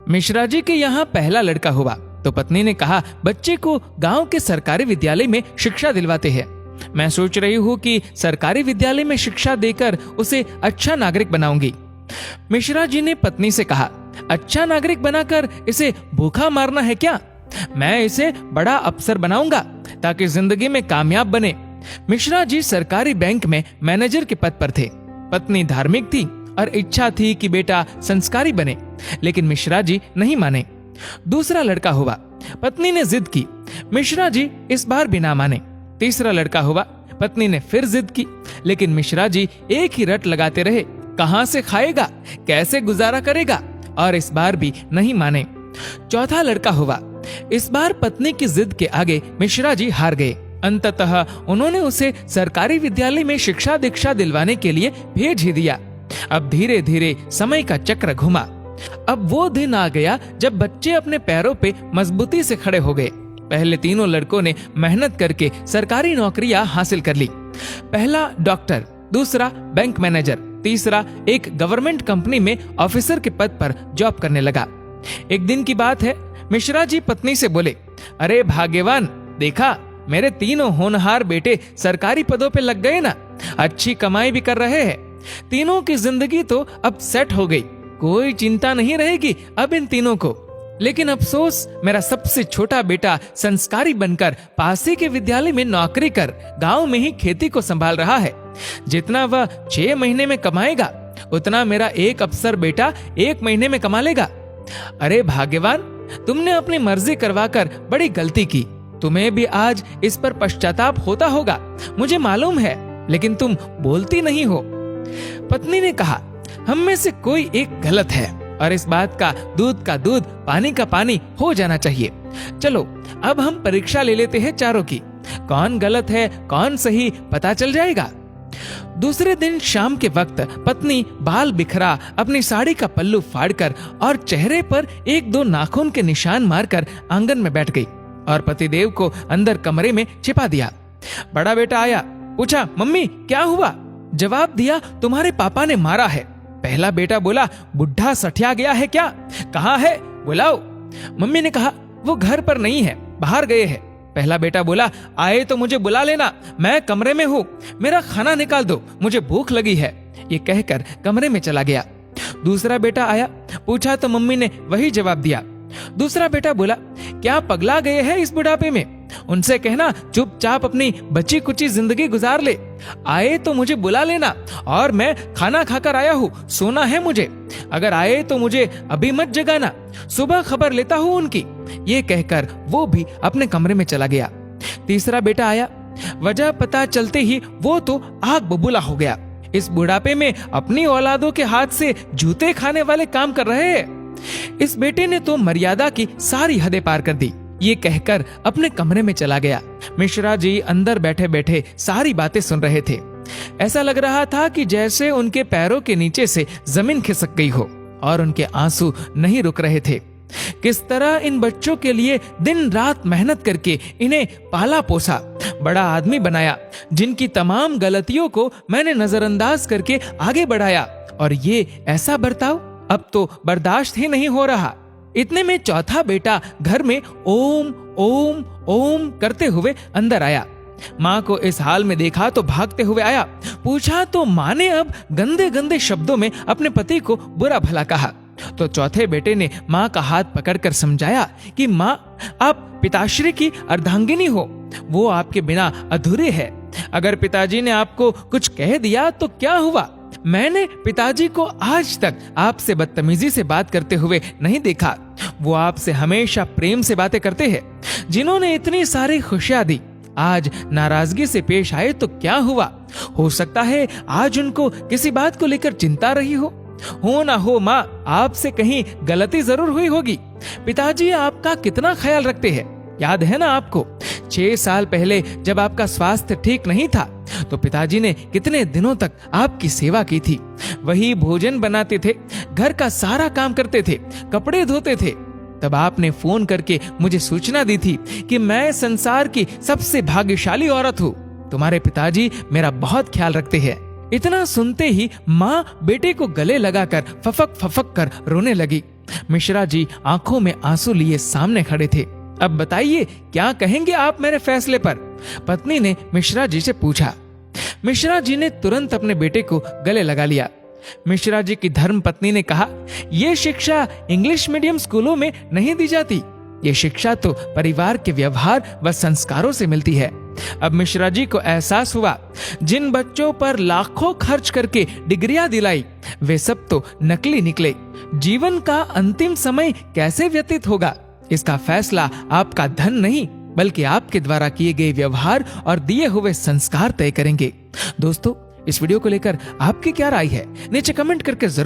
मिश्रा जी के यहाँ पहला लड़का हुआ तो पत्नी ने कहा, बच्चे को गांव के सरकारी विद्यालय में शिक्षा दिलवाते हैं। मैं सोच रही हूँ कि सरकारी विद्यालय में शिक्षा देकर उसे अच्छा नागरिक बनाऊंगी। मिश्रा जी ने पत्नी से कहा, अच्छा नागरिक बनाकर इसे भूखा मारना है क्या? मैं इसे बड़ा अफसर बनाऊंगा ताकि जिंदगी में कामयाब बने। मिश्रा जी सरकारी बैंक में मैनेजर के पद पर थे। पत्नी धार्मिक थी और इच्छा थी कि बेटा संस्कारी बने, लेकिन मिश्रा जी नहीं माने। दूसरा लड़का हुआ। पत्नी ने जिद की। मिश्रा जी इस बार भी ना माने। तीसरा लड़का हुआ। पत्नी ने फिर जिद की, लेकिन मिश्रा जी एक ही रट लगाते रहे, कहां से खाएगा, कैसे गुजारा करेगा, और इस बार भी नहीं माने। चौथा लड़का हुआ। इस बार पत्नी की जिद के आगे मिश्रा जी हार गए। अंततः उन्होंने उसे सरकारी विद्यालय में शिक्षा दीक्षा दिलवाने के लिए भेज ही दिया। अब धीरे धीरे समय का चक्र घुमा। अब वो दिन आ गया जब बच्चे अपने पैरों पे मजबूती से खड़े हो गए। पहले तीनों लड़कों ने मेहनत करके सरकारी नौकरियां हासिल कर ली। पहला डॉक्टर, दूसरा बैंक मैनेजर, तीसरा एक गवर्नमेंट कंपनी में ऑफिसर के पद पर जॉब करने लगा। एक दिन की बात है, मिश्रा जी पत्नी से बोले, अरे भाग्यवान, देखा मेरे तीनों होनहार बेटे सरकारी पदों पे लग गए ना, अच्छी कमाई भी कर रहे हैं। तीनों की जिंदगी तो अब सेट हो गई, कोई चिंता नहीं रहेगी अब इन तीनों को। लेकिन अफसोस, मेरा सबसे छोटा बेटा संस्कारी बनकर पास ही के विद्यालय में नौकरी कर गांव में ही खेती को संभाल रहा है। जितना वह 6 महीने में कमाएगा उतना मेरा एक अफसर बेटा 1 महीने में कमा लेगा। अरे भाग्यवान, तुमने अपनी मर्जी करवाकर बड़ी गलती की। तुम्हें भी आज इस पर पश्चाताप होता होगा, मुझे मालूम है, लेकिन तुम बोलती नहीं हो। पत्नी ने कहा, हम में से कोई एक गलत है और इस बात का दूध का दूध पानी का पानी हो जाना चाहिए। चलो अब हम परीक्षा ले लेते हैं चारों की, कौन गलत है कौन सही पता चल जाएगा। दूसरे दिन शाम के वक्त पत्नी बाल बिखरा अपनी साड़ी का पल्लू फाड़कर और चेहरे पर 1-2 नाखून के निशान मारकर आंगन में बैठ गई और पतिदेव को अंदर कमरे में छिपा दिया। बड़ा बेटा आया, पूछा, मम्मी क्या हुआ? जवाब दिया, तुम्हारे पापा ने मारा है। पहला बेटा बोला, बुढ़ा सठिया गया है क्या? कहाँ है, बुलाओ। मम्मी ने कहा, वो घर पर नहीं है, बाहर गए हैं। पहला बेटा बोला, आए तो मुझे बुला लेना, मैं कमरे में हूँ, मेरा खाना निकाल दो, मुझे भूख लगी है। ये कहकर कमरे में चला गया। दूसरा बेटा आया, पूछा तो मम्मी ने वही जवाब दिया। दूसरा बेटा बोला, क्या पगला गए हैं इस बुढ़ापे में? उनसे कहना चुपचाप अपनी बची कुची जिंदगी गुजार ले। आए तो मुझे बुला लेना, और मैं खाना खाकर आया हूँ, सोना है मुझे। अगर आए तो मुझे अभी मत जगाना, सुबह खबर लेता हूँ उनकी। ये कहकर वो भी अपने कमरे में चला गया। तीसरा बेटा आया। वजह पता चलते ही वो तो आग बबूला हो गया। इस बुढ़ापे में अपनी औलादों के हाथ से जूते खाने वाले काम कर रहे हैं। इस बेटे ने तो मर्यादा की सारी हदें पार कर दी। ये कहकर अपने कमरे में चला गया। मिश्रा जी अंदर बैठे बैठे सारी बातें सुन रहे थे। ऐसा लग रहा था कि जैसे उनके पैरों के नीचे से जमीन खिसक गई हो और उनके आंसू नहीं रुक रहे थे। किस तरह इन बच्चों के लिए दिन रात मेहनत करके इन्हें पाला पोसा, बड़ा आदमी बनाया, जिनकी तमाम गलतियों को मैंने नजरअंदाज करके आगे बढ़ाया, और ये ऐसा बर्ताव अब तो बर्दाश्त ही नहीं हो रहा। इतने में चौथा बेटा घर में ओम ओम ओम करते हुए अंदर आया। माँ को इस हाल में देखा तो भागते हुए आया। पूछा तो माँ ने अब गंदे गंदे शब्दों में अपने पति को बुरा भला कहा। तो चौथे बेटे ने माँ का हाथ पकड़कर समझाया कि माँ, आप पिताश्री की अर्धांगिनी हो, वो आपके बिना अधूरे है। अगर पिताजी ने आपको कुछ कह दिया तो क्या हुआ? मैंने पिताजी को आज तक आपसे बदतमीजी से बात करते हुए नहीं देखा। वो आपसे हमेशा प्रेम से बातें करते हैं। जिन्होंने इतनी सारी खुशियां दी, आज नाराजगी से पेश आए तो क्या हुआ? हो सकता है आज उनको किसी बात को लेकर चिंता रही हो ना हो माँ, आपसे कहीं गलती जरूर हुई होगी। पिताजी आपका कितना ख्याल रखते हैं, याद है ना आपको? 6 साल पहले जब आपका स्वास्थ्य ठीक नहीं था तो पिताजी ने कितने दिनों तक आपकी सेवा की थी। वही भोजन बनाते थे, घर का सारा काम करते थे, कपड़े धोते थे। तब आपने फोन करके मुझे सूचना दी थी कि मैं संसार की सबसे भाग्यशाली औरत हूँ। तुम्हारे पिताजी मेरा बहुत ख्याल रखते हैं। इतना सुनते ही माँ बेटे को गले लगाकर फफक फफक कर रोने लगी। मिश्रा जी आंखों में आंसू लिए सामने खड़े थे। अब बताइए क्या कहेंगे आप मेरे फैसले पर? पत्नी ने मिश्रा जी से पूछा। मिश्रा जी ने तुरंत अपने बेटे को गले लगा लिया। मिश्रा जी की धर्म पत्नी ने कहा, यह शिक्षा इंग्लिश मीडियम स्कूलों में नहीं दी जाती। ये शिक्षा तो परिवार के व्यवहार व संस्कारों से मिलती है। अब मिश्रा जी को एहसास हुआ, जिन बच्चों पर लाखों खर्च करके डिग्रियां दिलाई वे सब तो नकली निकले। जीवन का अंतिम समय कैसे व्यतीत होगा, इसका फैसला आपका धन नहीं बल्कि आपके द्वारा किए गए व्यवहार और दिए हुए संस्कार तय करेंगे। दोस्तों, इस वीडियो को लेकर आपकी क्या राय है नीचे कमेंट करके जरूर